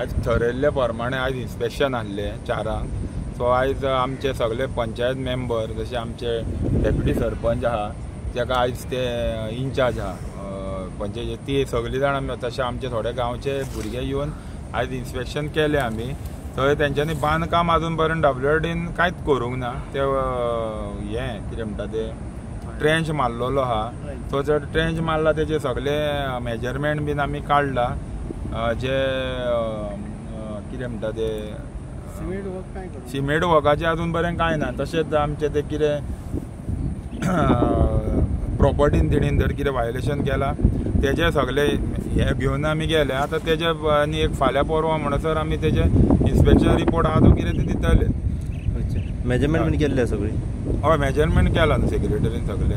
आज ठरयल्ले प्रमाणे आज इन्स्पेक्शन आहले 4. सो आज आमचे सगळे पंचायत मेंबर जसे आमचे डेप्युटी सरपंच आहा ताका आज ते इन्चार्ज आहा पंचायत ती सगळीं जाण तशें आमचे थोडे गांवचे भुरगे येवन आज इन्स्पेक्शन केले आमी. थंय तेंच्यांनी बांदकाम आजून पर्यंत WRDन कांयच करूंक ना. ते हें कितें म्हणटा ते ट्रेंच मारलेलो आहा. तो जर ट्रेंच मारला तेजे सगळे मेजरमेंट बीन आमी काडला. जे कितें म्हणटा ते सिमेंट वर्काचे अजून पर्यंत कांय ना. तशेंच आमचे ते कितें प्रॉपर्टीन तेणीन जर कितें वायलेशन केला तेजे सगळे हे घेवन आमी गेले. आतां तेजे आनी एक फाल्यां परवा म्हणसर आमी तेजे इन्स्पेक्शन रिपोर्ट आहा तो कितें ते दितले. मेजरमेंट बीन केल्ले सगळी? हय मेजरमेंट केला न्हू सेक्रेटरीन सगळे.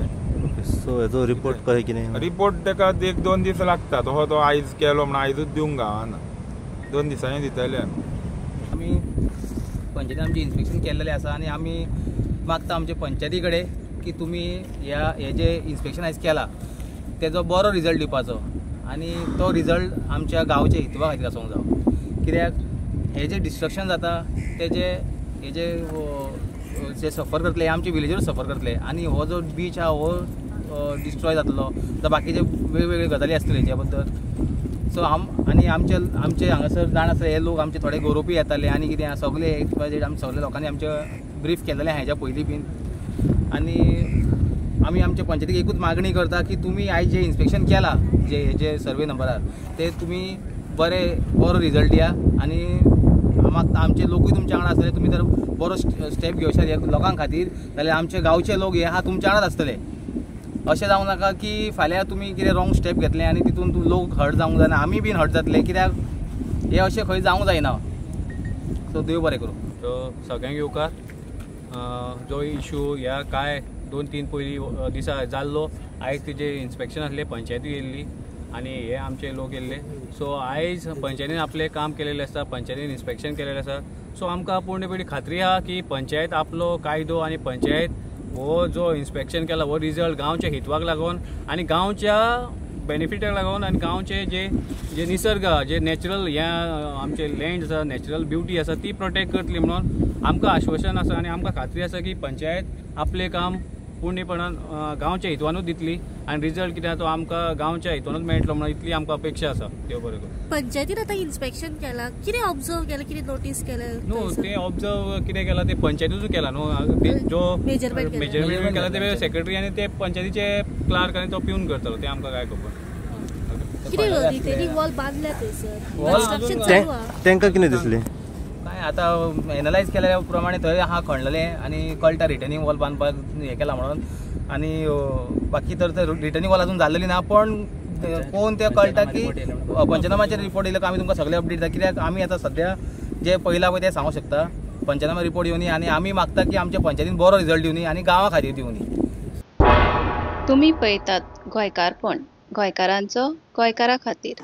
सो हेजो रिपोर्ट कशें कितें? रिपोर्ट ताका 1-2 दीस लागता. तो आयज केलो म्हण आयजूच दिवंक गावना. 2 दिसांनी दितले आमी. पंचायतीन आमचे इन्स्पेक्शन केल्लेलें आसा आनी आमी मागता आमचे पंचायती कडेन की तुमी हे जे इन्स्पेक्शन आयज केला तेजो बरो रिजल्ट दिवपाचो आनी तो रिजल्ट आमच्या गांवच्या हितवा खातीर आसूंक जाय. कित्याक हे जे डिस्ट्रक्शन जाता तेजे जे सफर करतले आमचे विलेजर सफर करतले आनी हो जो बीच आहा हो डिस्ट्रॉय जातलो तर बाकीचे वेगवेगळे गजाली आसतले हेच्या बद्दल. सो आनी आमचे हांगासर जाण आसा हे लोक आमचे थोडे गरोवपी येताले आनी कितें सगळे आमी सगळे लोकांनी आमचे ब्रीफ केल्लेलें हेच्या पयलीं बीन. आनी आमी आमचे पंचायतीक एकूच मागणी करता की तुमी आयज जे इन्स्पेक्शन केला जे सर्वे नंबरार ते तुमी बरो रिजल्ट दिया आनी मागता आमचे लोकूय तुमच्या वांगडा आसतले. तुमी जर बरो स्टेप घेवशात लोकां खातीर जाल्यार आमचे गांवचे लोक हे आहा तुमच्या वांगडाच आसतले. अशें जावं नाका की फाल्यां तुमी कितें रॉंग स्टेप घेतलें आनी तितून लोक हर्ट जावंक जायना आमी बीन हर्ट जातले. कित्याक हे अशें खंय जावंक जायना. सो देव बरें करूं. सो सगळ्यांक येवकार जो इशू ह्या काय 2-3 पयलीं दिसा जाल्लो आयज तेजे इन्स्पेक्शन आसले पंचायती येयल्ली आनी हे आमचे लोक येयल्ले. सो आयज पंचायतीन आपलें काम केलेलें आसा. पंचायतीन इन्स्पेक्शन केलेलें आसा. सो आमकां पूर्णपणी खात्री आहा की पंचायत आपलो कायदो आनी पंचायत हो जो इन्स्पेक्शन केला हो रिजल्ट गांवच्या हितवाक लागून आनी गांवच्या बेनिफिटाक लागून आनी गांवचे जे निसर्ग जे नॅचरल हे आमचे लँड आसा नॅचरल ब्युटी आसा ती प्रोटेक्ट करतली म्हणून आमकां आश्वासन आसा आनी आमकां खात्री आसा की पंचायत आपलें काम पूर्णपणान गांवच्या हितवानूच दितली आनी रिजल्ट कितें तो आमकां गांवच्या हितूनच मेळटलो म्हणून इतली आमकां अपेक्षा आसा. देव बरें करूं. पंचायतीन आतां इन्स्पेक्शन केलां कितें ऑब्जर्व केलें कितें नोटीस केलें? न्हू ते ऑब्जर्व कितें केलां ते पंचायतीनूच केलां न्हू. जो मेजरमेंट केला ते सेक्रेटरी आनी ते पंचायतीचे क्लार्क आनी तो पिवन करतलो ते आमकां काय खबर. कितें रिटेनिंग वॉल बांदल्या थंयसर तांकां कितें दिसलें? काय आतां एनालायज केल्या प्रमाणे थंय आहा खणलेलें आनी कळटा रिटर्निंग वॉल बांदपाक हें केलां म्हणून. आनी बाकी तर रिटर्निंग वॉल अजून जाल्लेली ना पण पळोवन ते कळटा की पंचनामाचेर रिपोर्ट येयलो आमी तुमकां सगळे अपडेट दिता. कित्याक आमी आतां सद्या जे पयला पळय ते सांगूंक शकता पंचनामा रिपोर्ट येवनी आनी आमी मागता की आमच्या पंचायतीन बरो रिजल्ट दिवनी आनी गांवा खातीर दिवनी. तुम्ही पळयतात गोंयकारपण गोंयकारांचो गोंयकारा खातीर.